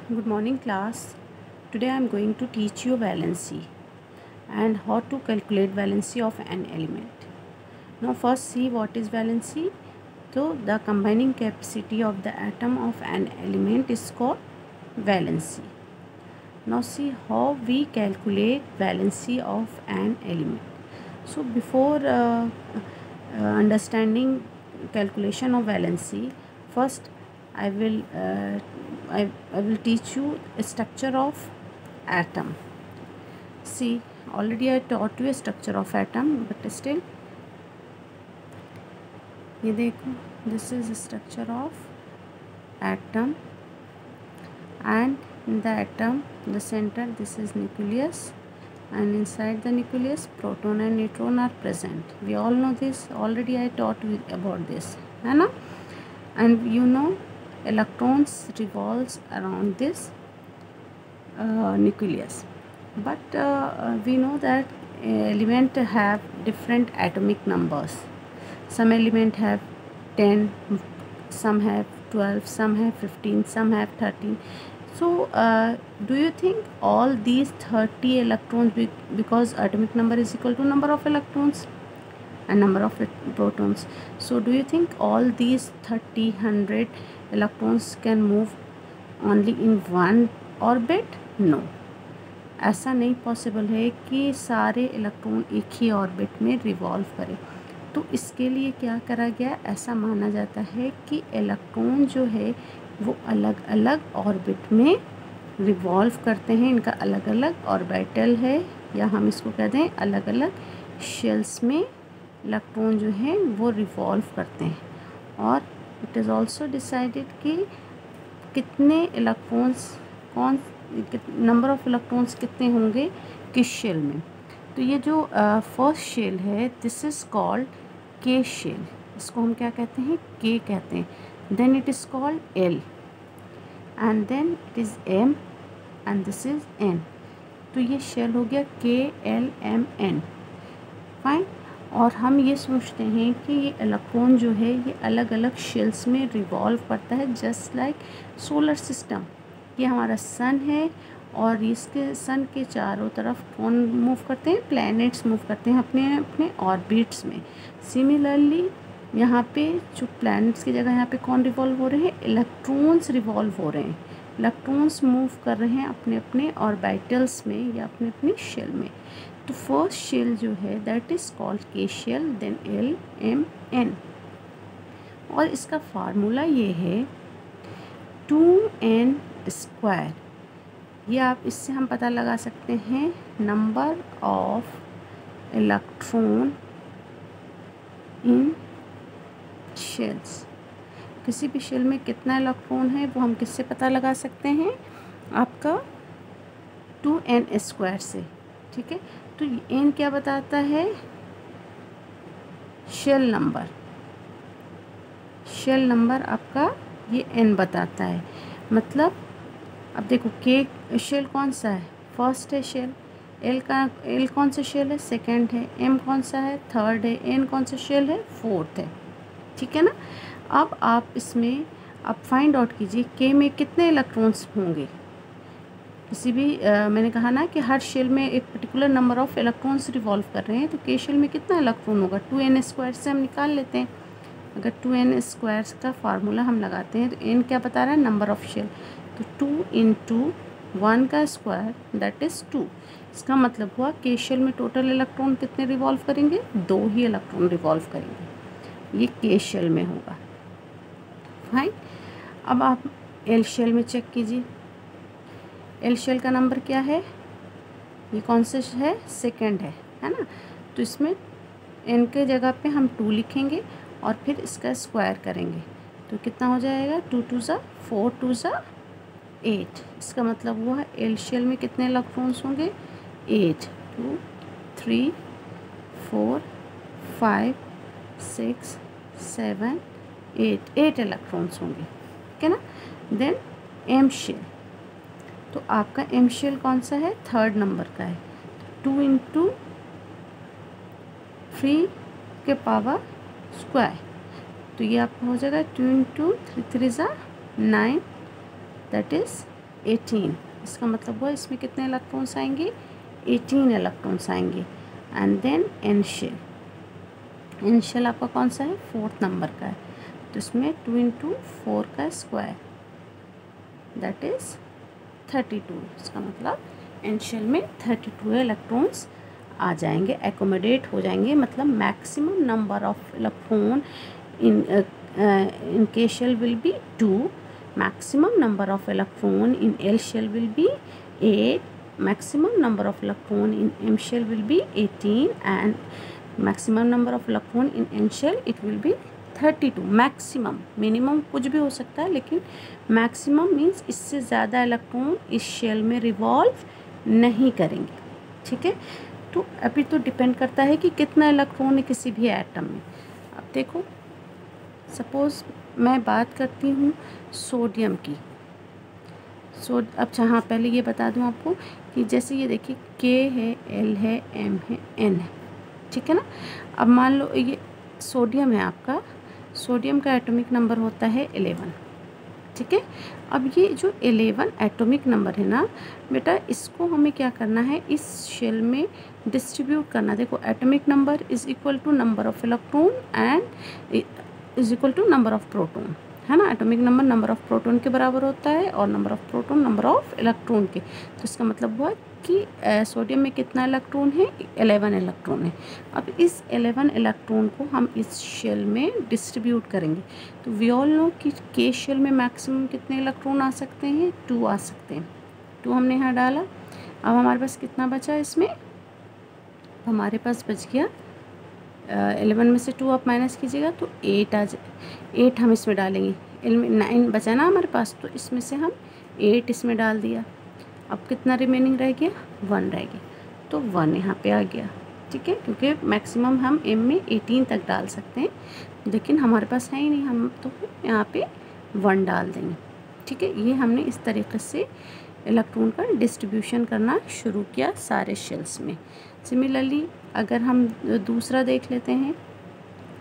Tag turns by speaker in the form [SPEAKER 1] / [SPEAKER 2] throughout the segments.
[SPEAKER 1] Good morning class. Today I am going to teach you valency and how to calculate valency of an element. Now first see what is valency. So the combining capacity of the atom of an element is called valency. Now see how we calculate valency of an element. So before understanding calculation of valency, first I will teach you a structure of atom. See, already I taught you a structure of atom, but still ये देखो, this is a structure of atom, and in the atom, the center, this is nucleus, and inside the nucleus proton and neutron are present. We all know this, already I taught you about this, है ना? And you know electrons revolves around this nucleus, but we know that element have different atomic numbers. Some element have 10, some have 12, some have 15, some have 13. So do you think all these 30 electrons, because atomic number is equal to number of electrons and number of protons, so do you think all these 100 electrons can move only in one orbit? No, ऐसा नहीं possible है कि सारे electron एक ही orbit में revolve करें. तो इसके लिए क्या करा गया, ऐसा माना जाता है कि इलेक्ट्रॉन जो है वो अलग अलग ऑर्बिट में रिवॉल्व करते हैं. इनका अलग अलग ऑर्बिटल है, या हम इसको कहते हैं अलग अलग शेल्स में इलेक्ट्रॉन जो है वो रिवॉल्व करते हैं. और इट इज़ ऑल्सो डिसाइडेड कि कितने इलेक्ट्रॉन्स नंबर ऑफ इलेक्ट्रॉन्स कितने होंगे किस शेल में. तो ये जो फर्स्ट शेल है, this is called K shell. इसको हम क्या कहते हैं, के कहते हैं. Then it is called L, and then it is M, and this is N. तो ये शेल हो गया के एल एम एन. फाइन. और हम ये सोचते हैं कि ये इलेक्ट्रॉन जो है ये अलग अलग शेल्स में रिवॉल्व करता है, जस्ट लाइक सोलर सिस्टम. ये हमारा सन है, और इसके सन के चारों तरफ कौन मूव करते हैं, प्लैनेट्स मूव करते हैं अपने अपने ऑर्बिट्स में. सिमिलरली यहाँ पे जो प्लैनेट्स की जगह यहाँ पे कौन रिवॉल्व हो रहे हैं, इलेक्ट्रॉन्स रिवॉल्व हो रहे हैं. इलेक्ट्रॉन्स मूव कर रहे हैं अपने अपने ऑर्बिटल्स में या अपने अपने शेल में. तो फर्स्ट शेल जो है that is called K shell, then L M N. और इसका फार्मूला ये है 2n स्क्वायर. ये आप इससे हम पता लगा सकते हैं number of electron in shells. किसी भी शेल में कितना इलेक्ट्रॉन है वो हम किससे पता लगा सकते हैं, आपका 2n स्क्वायर से. ठीक है. तो n क्या बताता है, शेल नंबर. शेल नंबर आपका ये n बताता है. मतलब अब देखो के शेल कौन सा है, फर्स्ट है शेल. एल कौन सा शेल है, सेकंड है. एम कौन सा है, थर्ड है. एन कौन सा शेल है, फोर्थ है. ठीक है ना. अब आप इसमें आप फाइंड आउट कीजिए के में कितने इलेक्ट्रॉन्स होंगे. किसी भी मैंने कहा ना कि हर शेल में एक particular number of electrons revolve कर रहे हैं, तो के शेल में कितना इलेक्ट्रॉन होगा, 2n स्क्वायर से हम निकाल लेते हैं. अगर 2n स्क्वायर का फार्मूला हम लगाते हैं तो n क्या बता रहा है, नंबर ऑफ शेल. तो 2 इंटू 1 का स्क्वायर दैट इज़ 2. इसका मतलब हुआ के शेल में टोटल इलेक्ट्रॉन कितने रिवॉल्व करेंगे, 2 ही इलेक्ट्रॉन रिवॉल्व करेंगे. ये के शेल में होगा. फाइन. अब आप एल शेल में चेक कीजिए. एल शेल का नंबर क्या है, ये कौन सा है, सेकंड है ना. तो इसमें एन के जगह पे हम 2 लिखेंगे और फिर इसका स्क्वायर करेंगे. तो कितना हो जाएगा, 2 2 ज़ा 4, 2 ज़ा 8. इसका मतलब हुआ एल शेल में कितने इलेक्ट्रॉन्स होंगे, 8. 2 3 4 5 6 7 8 इलेक्ट्रॉन्स होंगे. ठीक है ना. Then M shell. तो आपका एम शेल कौन सा है, थर्ड नंबर का है. 2 इंटू 3 के पावर स्क्वायर. तो ये आपका हो जाएगा 2 इंटू 3 3 ज़ा 9, दैट इज़ 18, इसका मतलब हुआ इसमें कितने इलेक्ट्रॉन्स आएंगे, 18 इलेक्ट्रॉन्स आएंगे। And then N shell, N shell आपका कौन सा है, 4th नंबर का है, तो इसमें 2 × 4 का स्क्वायर दैट इज़ 32, इसका मतलब एन शेल में 32 इलेक्ट्रॉन्स आ जाएंगे, एकोमोडेट हो जाएंगे, मतलब maximum number of electron in K shell will be 2, maximum number of electron in L shell will be 8, maximum number of electron in M shell will be 18 and maximum number of electron in N shell it will be 32। Maximum, minimum कुछ भी हो सकता है, लेकिन maximum means इससे ज़्यादा electron इस shell में रिवॉल्व नहीं करेंगे, ठीक है। तो अभी तो डिपेंड करता है कि कितना इलेक्ट्रॉन है किसी भी एटम में। अब देखो, सपोज़ मैं बात करती हूँ सोडियम की, अच्छा हाँ, पहले ये बता दूँ आपको कि जैसे ये देखिए के है, एल है, एम है, एन है, ठीक है ना। अब मान लो ये सोडियम है आपका, सोडियम का एटॉमिक नंबर होता है 11, ठीक है। अब ये जो 11 एटॉमिक नंबर है ना बेटा, इसको हमें क्या करना है, इस शेल में डिस्ट्रीब्यूट करना। देखो, atomic number is equal to number of electron and is equal to number of proton, है ना। Atomic number number of proton के बराबर होता है और number of proton number of electron के। तो इसका मतलब हुआ कि सोडियम में कितना इलेक्ट्रॉन है, 11 इलेक्ट्रॉन है। अब इस 11 इलेक्ट्रॉन को हम इस शेल में डिस्ट्रीब्यूट करेंगे। तो वी ऑल नो कि के शेल में मैक्सिमम कितने इलेक्ट्रॉन आ सकते हैं, 2 आ सकते हैं। 2 हमने यहाँ डाला। अब हमारे पास कितना बचा इसमें, हमारे पास बच गया 11 में से 2 आप माइनस कीजिएगा तो 8 आ जाए, 8 हम इसमें डालेंगे। 9 बचा ना हमारे पास, तो इसमें से हम 8 इसमें डाल दिया। अब कितना रिमेनिंग रह गया, 1 रह गया, तो 1 यहाँ पे आ गया, ठीक है। क्योंकि मैक्सिमम हम एम में 18 तक डाल सकते हैं, लेकिन हमारे पास है ही नहीं, हम तो यहाँ पे 1 डाल देंगे, ठीक है। ये हमने इस तरीके से इलेक्ट्रॉन का डिस्ट्रीब्यूशन करना शुरू किया सारे शेल्स में। सिमिलरली अगर हम दूसरा देख लेते हैं,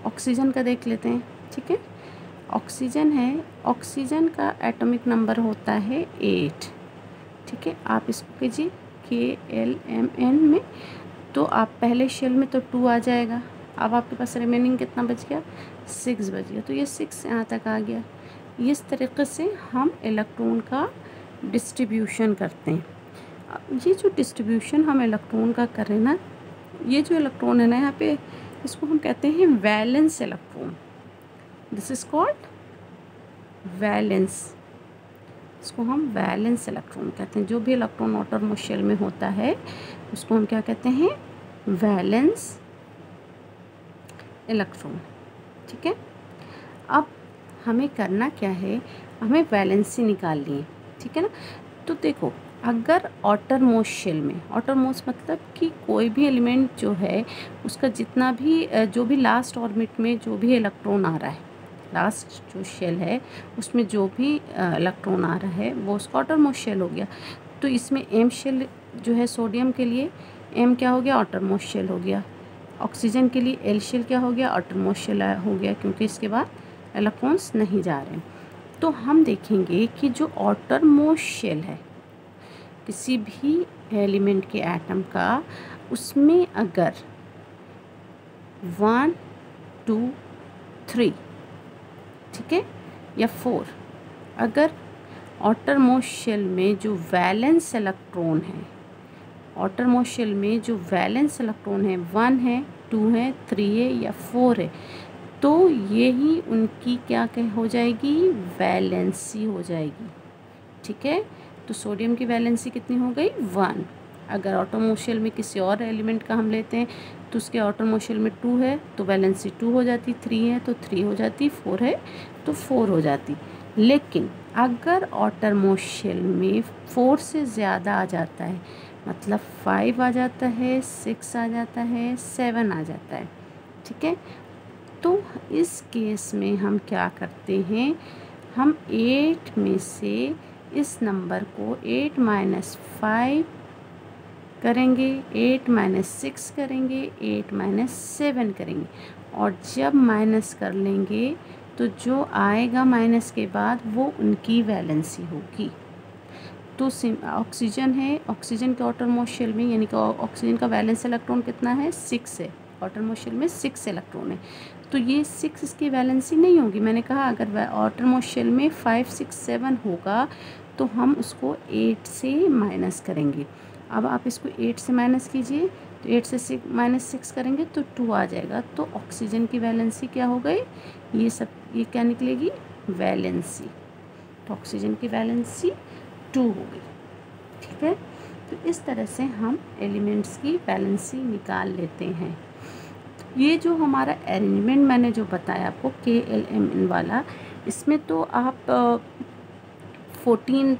[SPEAKER 1] ऑक्सीजन का देख लेते हैं, ठीक है। ऑक्सीजन है, ऑक्सीजन का एटॉमिक नंबर होता है 8, ठीक है। आप इसको कीजिए KLMN में, तो आप पहले शेल में तो 2 आ जाएगा। अब आपके पास रिमेनिंग कितना बच गया, 6 बच गया, तो ये 6 यहाँ तक आ गया। इस तरीके से हम इलेक्ट्रॉन का डिस्ट्रीब्यूशन करते हैं। ये जो डिस्ट्रीब्यूशन हम इलेक्ट्रॉन का करें ना, ये जो इलेक्ट्रॉन है ना यहाँ पे, इसको हम कहते हैं valence electron. This is called valence, इसको हम वैलेंस इलेक्ट्रॉन कहते हैं। जो भी इलेक्ट्रॉन आउटरमोस्ट शेल में होता है उसको हम क्या कहते हैं, वैलेंस इलेक्ट्रॉन, ठीक है। अब हमें करना क्या है, हमें वैलेंसी निकालनी है, ठीक है ना। तो देखो, अगर आउटरमोस्ट शेल में, आउटरमोस्ट मतलब कि कोई भी एलिमेंट जो है उसका जितना भी जो भी लास्ट ऑर्बिट में जो भी इलेक्ट्रॉन आ रहा है, लास्ट जो शेल है उसमें जो भी इलेक्ट्रॉन आ रहा है वो उसका आउटरमोस्ट शेल हो गया। तो इसमें एम शेल जो है सोडियम के लिए एम क्या हो गया, आउटरमोस्ट शेल हो गया। ऑक्सीजन के लिए एल शेल क्या हो गया, आउटरमोस्ट शेल हो गया, क्योंकि इसके बाद इलेक्ट्रॉन्स नहीं जा रहे हैं। तो हम देखेंगे कि जो आउटरमोस्ट शेल है किसी भी एलिमेंट के एटम का, उसमें अगर 1 2 3, ठीक है, या 4, अगर आउटरमोस्ट शेल में जो वैलेंस इलेक्ट्रॉन है, आउटरमोस्ट शेल में जो वैलेंस इलेक्ट्रॉन है 1 है, 2 है, 3 है या 4 है, तो यही उनकी क्या हो जाएगी, वैलेंसी हो जाएगी, ठीक है। तो सोडियम की वैलेंसी कितनी हो गई, 1। अगर आउटरमोस्ट शेल में किसी और एलिमेंट का हम लेते हैं तो उसके आउटरमोस्ट शेल में 2 है तो वैलेंसी 2 हो जाती, 3 है तो 3 हो जाती, 4 है तो 4 हो जाती। लेकिन अगर आउटरमोस्ट शेल में 4 से ज़्यादा आ जाता है, मतलब 5 आ जाता है, 6 आ जाता है, 7 आ जाता है, ठीक है, तो इस केस में हम क्या करते हैं, हम 8 में से इस नंबर को 8 - 5 करेंगे, 8 - 6 करेंगे, 8 - 7 करेंगे, और जब माइनस कर लेंगे तो जो आएगा माइनस के बाद वो उनकी वैलेंसी होगी। तो ऑक्सीजन है, ऑक्सीजन के आउटरमोस्ट शेल में यानी कि ऑक्सीजन का वैलेंस इलेक्ट्रॉन कितना है 6 है, आउटरमोस्ट शेल में 6 इलेक्ट्रॉन है। तो ये 6 इसकी वैलेंसी नहीं होगी। मैंने कहा अगर आउटरमोस्ट शेल में 5 6 7 होगा तो हम उसको 8 से माइनस करेंगे। अब आप इसको 8 से माइनस कीजिए, तो 8 से -6 करेंगे तो 2 आ जाएगा। तो ऑक्सीजन की वैलेंसी क्या हो गई, ये क्या निकलेगी, वैलेंसी। तो ऑक्सीजन की वैलेंसी 2 हो गई। ठीक है, तो इस तरह से हम एलिमेंट्स की वैलेंसी निकाल लेते हैं। ये जो हमारा अरेंजमेंट मैंने जो बताया आपको KLMN वाला, इसमें तो आप 15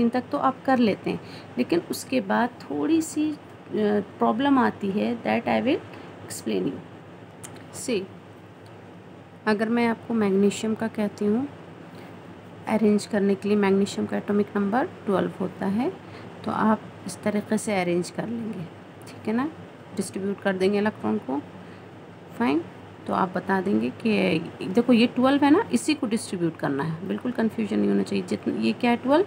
[SPEAKER 1] तक तो आप कर लेते हैं, लेकिन उसके बाद थोड़ी सी प्रॉब्लम आती है, that I will explain you. See, अगर मैं आपको मैग्नीशियम का कहती हूँ अरेंज करने के लिए, मैग्नीशियम का एटॉमिक नंबर 12 होता है, तो आप इस तरीके से अरेंज कर लेंगे। ठीक है ना, डिस्ट्रीब्यूट कर देंगे इलेक्ट्रॉन को। फाइन, तो आप बता देंगे कि देखो ये 12 है ना, इसी को डिस्ट्रीब्यूट करना है, बिल्कुल कंफ्यूजन नहीं होना चाहिए। जितना ये क्या है 12,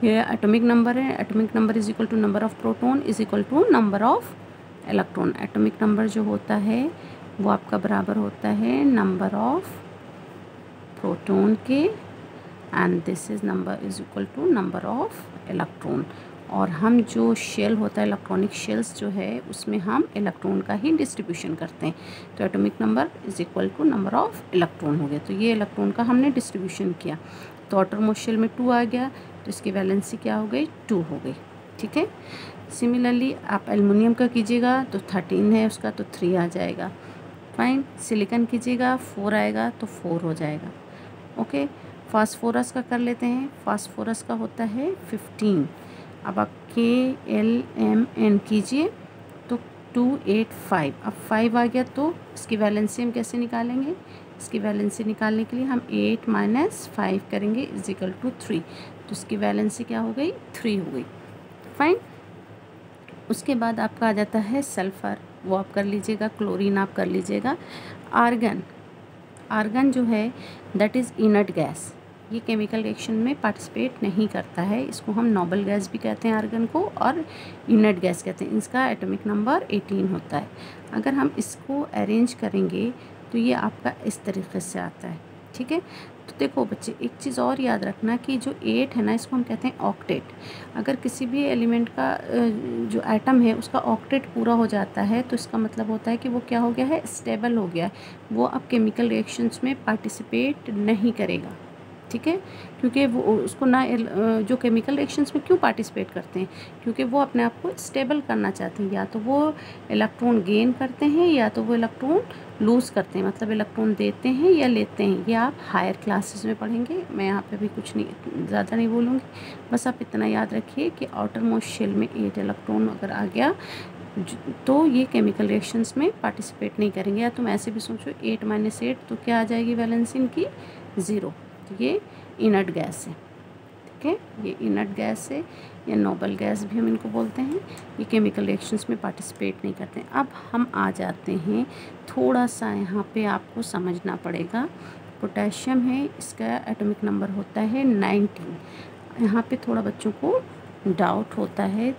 [SPEAKER 1] ये एटॉमिक नंबर है। Atomic number is equal to number of proton is equal to number of electron. Atomic number जो होता है वो आपका बराबर होता है नंबर ऑफ प्रोटॉन के, and this is number is equal to number of electron. और हम जो शेल होता है, इलेक्ट्रॉनिक शेल्स जो है, उसमें हम इलेक्ट्रॉन का ही डिस्ट्रीब्यूशन करते हैं। तो atomic number is equal to number of electron हो गया। तो ये इलेक्ट्रॉन का हमने डिस्ट्रीब्यूशन किया, तो आउटरमोस्ट शेल में 2 आ गया, तो इसकी वैलेंसी क्या हो गई, 2 हो गई। ठीक है, सिमिलरली आप एल्युमिनियम का कीजिएगा तो 13 है उसका, तो 3 आ जाएगा। फाइन, सिलिकॉन कीजिएगा 4 आएगा तो 4 हो जाएगा। ओके, फास्फोरस का कर लेते हैं। फास्फोरस का होता है 15। अब आप KLMN कीजिए तो 285, अब 5 आ गया, तो इसकी वैलेंसी हम कैसे निकालेंगे, इसकी वैलेंसी निकालने के लिए हम 8 - 5 करेंगे इज इक्वल टू 3, तो इसकी वैलेंसी क्या हो गई, 3 हो गई। फाइन, उसके बाद आपका आ जाता है सल्फ़र, वो आप कर लीजिएगा। क्लोरीन आप कर लीजिएगा। आर्गन, आर्गन जो है दैट इज़ इनर्ट गैस, ये केमिकल रिएक्शन में पार्टिसिपेट नहीं करता है। इसको हम नोबल गैस भी कहते हैं आर्गन को, और इनर्ट गैस कहते हैं। इसका एटॉमिक नंबर 18 होता है। अगर हम इसको अरेंज करेंगे तो ये आपका इस तरीके से आता है। ठीक है, तो देखो बच्चे, एक चीज़ और याद रखना कि जो 8 है ना, इसको हम कहते हैं ऑक्टेट। अगर किसी भी एलिमेंट का जो एटम है उसका ऑक्टेट पूरा हो जाता है, तो इसका मतलब होता है कि वो क्या हो गया है, स्टेबल हो गया है। वो अब केमिकल रिएक्शंस में पार्टिसिपेट नहीं करेगा। ठीक है, क्योंकि वो उसको ना, जो केमिकल रिएक्शंस में क्यों पार्टिसिपेट करते हैं, क्योंकि वो अपने आप को स्टेबल करना चाहते हैं। या तो वो इलेक्ट्रॉन गेन करते हैं या तो वो इलेक्ट्रॉन लूज़ करते हैं, मतलब इलेक्ट्रॉन देते हैं या लेते हैं। ये आप हायर क्लासेस में पढ़ेंगे, मैं यहाँ पे भी कुछ नहीं ज़्यादा नहीं बोलूँगी। बस आप इतना याद रखिए कि आउटर मोस्ट शेल में 8 इलेक्ट्रॉन अगर आ गया तो ये केमिकल रिएक्शंस में पार्टिसिपेट नहीं करेंगे। या तुम ऐसे भी सोचो 8 - 8 तो क्या आ जाएगी वैलेंसी इनकी, 0। ये इनर्ट गैस है। ठीक है, ये इनर्ट गैस है, या नोबल गैस भी हम इनको बोलते हैं। ये केमिकल रिएक्शंस में पार्टिसिपेट नहीं करते हैं। अब हम आ जाते हैं, थोड़ा सा यहाँ पे आपको समझना पड़ेगा। पोटेशियम है, इसका एटॉमिक नंबर होता है 19। यहाँ पे थोड़ा बच्चों को डाउट होता है,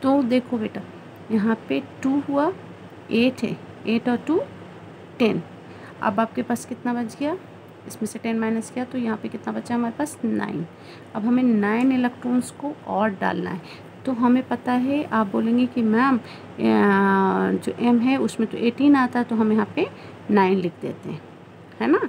[SPEAKER 1] तो देखो बेटा, यहाँ पे 2 हुआ, 8 है, 8 और 2 10। अब आपके पास कितना बच गया, इसमें से 10 माइनस किया तो यहाँ पे कितना बचा हमारे पास, 9। अब हमें 9 इलेक्ट्रॉन्स को और डालना है। तो हमें पता है, आप बोलेंगे कि मैम जो M है उसमें तो 18 आता है, तो हम यहाँ पे 9 लिख देते हैं, है ना।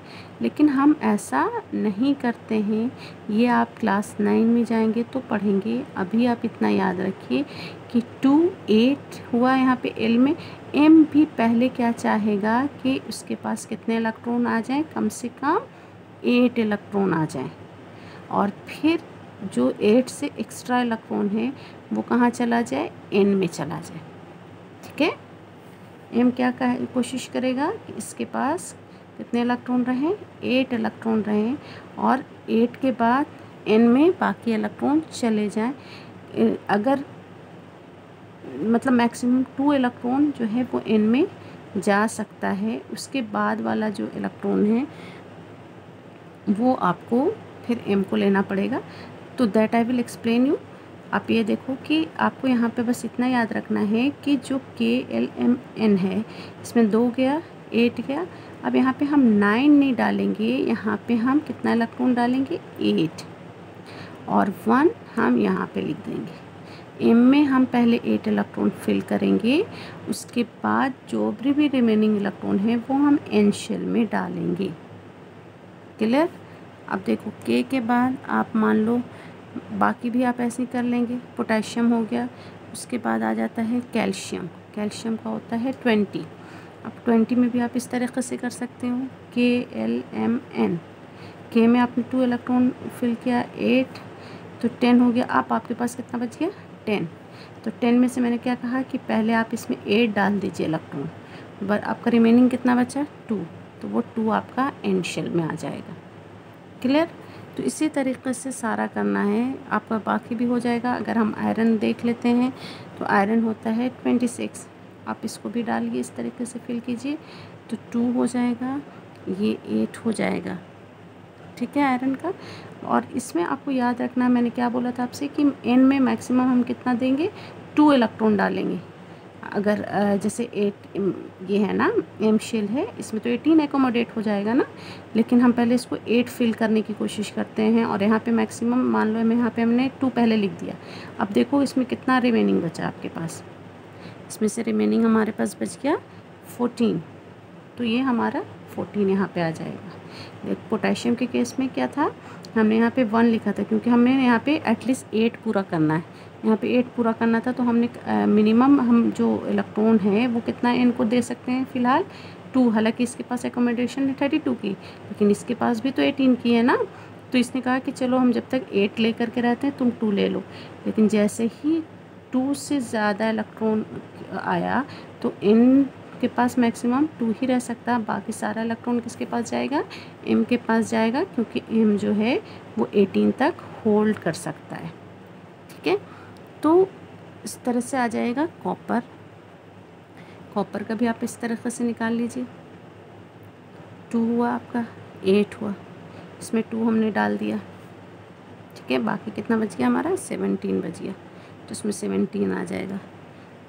[SPEAKER 1] लेकिन हम ऐसा नहीं करते हैं, ये आप क्लास 9 में जाएंगे तो पढ़ेंगे। अभी आप इतना याद रखिए कि 2 8 हुआ यहाँ पे L में। M भी पहले क्या चाहेगा कि उसके पास कितने इलेक्ट्रॉन आ जाएं, कम से कम 8 इलेक्ट्रॉन आ जाएं, और फिर जो 8 से एक्स्ट्रा इलेक्ट्रॉन है वो कहाँ चला जाए, N में चला जाए। ठीक है, M क्या कोशिश करेगा कि इसके पास कितने इलेक्ट्रॉन रहें, 8 इलेक्ट्रॉन रहें, और 8 के बाद N में बाकी इलेक्ट्रॉन चले जाएं। अगर मतलब मैक्सिमम 2 इलेक्ट्रॉन जो है वो N में जा सकता है। उसके बाद वाला जो इलेक्ट्रॉन है वो आपको फिर M को लेना पड़ेगा। तो that I will explain you. आप ये देखो कि आपको यहाँ पे बस इतना याद रखना है कि जो KLMN है इसमें 2 गया, 8 गया। अब यहाँ पे हम 9 नहीं डालेंगे, यहाँ पे हम कितना इलेक्ट्रॉन डालेंगे, 8, और 1 हम यहाँ पे लिख देंगे। M में हम पहले 8 इलेक्ट्रॉन फिल करेंगे, उसके बाद जो भी रिमेनिंग इलेक्ट्रॉन है वो हम N शेल में डालेंगे। क्लियर। अब देखो K के बाद आप मान लो बाकी भी आप ऐसे ही कर लेंगे। पोटेशियम हो गया, उसके बाद आ जाता है कैल्शियम। कैल्शियम का होता है 20। अब 20 में भी आप इस तरीके से कर सकते हो, KLMN। K में आपने 2 इलेक्ट्रॉन फिल किया, 8, तो 10 हो गया। अब आपके पास कितना बच गया, 10। तो 10 में से मैंने क्या कहा कि पहले आप इसमें 8 डाल दीजिए इलेक्ट्रॉन, बट आपका रिमेनिंग कितना बचा, 2, तो वो 2 आपका एन शेल में आ जाएगा। क्लियर। तो इसी तरीके से सारा करना है, आपका बाकी भी हो जाएगा। अगर हम आयरन देख लेते हैं तो आयरन होता है 26, आप इसको भी डालिए, इस तरीके से फिल कीजिए, तो 2 हो जाएगा, ये 8 हो जाएगा। ठीक है, आयरन का। और इसमें आपको याद रखना, मैंने क्या बोला था आपसे कि एन में मैक्सिमम हम कितना देंगे, 2 इलेक्ट्रॉन डालेंगे। अगर जैसे 8 ये है ना, एम शेल है, इसमें तो 18 एकोमोडेट हो जाएगा ना, लेकिन हम पहले इसको 8 फिल करने की कोशिश करते हैं। और यहाँ पे मैक्सिमम मान लो मैं यहाँ पे हमने 2 पहले लिख दिया। अब देखो इसमें कितना रिमेनिंग बचा आपके पास, इसमें से रिमेनिंग हमारे पास बच गया 14, तो ये हमारा 14 यहाँ पे आ जाएगा। पोटेशियम के केस में क्या था, हमने यहाँ पे 1 लिखा था क्योंकि हमने यहाँ पे एटलीस्ट 8 पूरा करना है, यहाँ पे 8 पूरा करना था, तो हमने मिनिमम हम जो इलेक्ट्रॉन है वो कितना एन को दे सकते हैं फ़िलहाल, 2। हालांकि इसके पास एकोमोडेशन है 32 की, लेकिन इसके पास भी तो 18 की है ना, तो इसने कहा कि चलो हम जब तक 8 ले करके रहते हैं तुम 2 ले लो। लेकिन जैसे ही 2 से ज़्यादा इलेक्ट्रॉन आया तो इन के पास मैक्सिमम 2 ही रह सकता, बाकी सारा इलेक्ट्रॉन किसके पास जाएगा, M के पास जाएगा, क्योंकि M जो है वो 18 तक होल्ड कर सकता है। ठीक है, तो इस तरह से आ जाएगा कॉपर। कॉपर का भी आप इस तरीके से निकाल लीजिए, 2 हुआ आपका, 8 हुआ, इसमें 2 हमने डाल दिया। ठीक है, बाकी कितना बच गया हमारा, 17 बच गया, तो इसमें 17 आ जाएगा।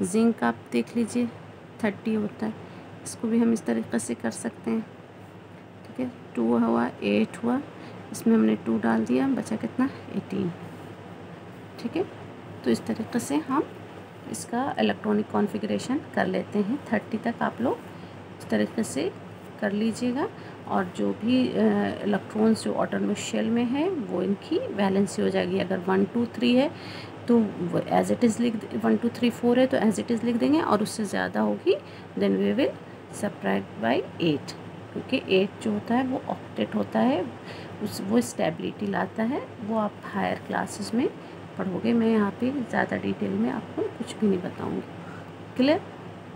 [SPEAKER 1] जिंक आप देख लीजिए 30 होता है, इसको भी हम इस तरीके से कर सकते हैं। ठीक है, 2 हुआ, 8 हुआ, इसमें हमने 2 डाल दिया, बचा कितना, 18। ठीक है, तो इस तरीके से हम इसका इलेक्ट्रॉनिक कॉन्फ़िगरेशन कर लेते हैं। 30 तक आप लोग इस तरीके से कर लीजिएगा, और जो भी इलेक्ट्रॉन्स जो ऑटोनॉमस शेल में है वो इनकी वैलेंसी हो जाएगी। अगर 1 2 3 है तो एज इट इज़ लिख, 1 2 3 4 है तो एज इट इज़ लिख देंगे, और उससे ज़्यादा होगी then we will subtract by 8, क्योंकि 8 जो होता है वो ऑक्टेट होता है, वो स्टेबिलिटी लाता है, वो आप हायर क्लासेस में पढ़ोगे। मैं यहाँ पे ज़्यादा डिटेल में आपको कुछ भी नहीं बताऊँगी। क्लियर।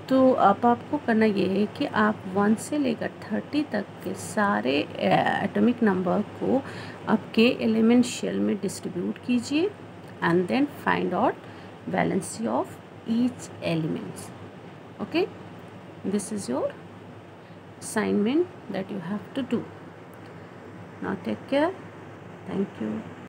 [SPEAKER 1] तो अब आपको करना ये है कि आप 1 से लेकर 30 तक के सारे एटॉमिक नंबर को आपके एलिमेंट शेल में डिस्ट्रीब्यूट कीजिए, and then find out valency of each elements. Okay, this is your assignment that you have to do. Now take care. Thank you.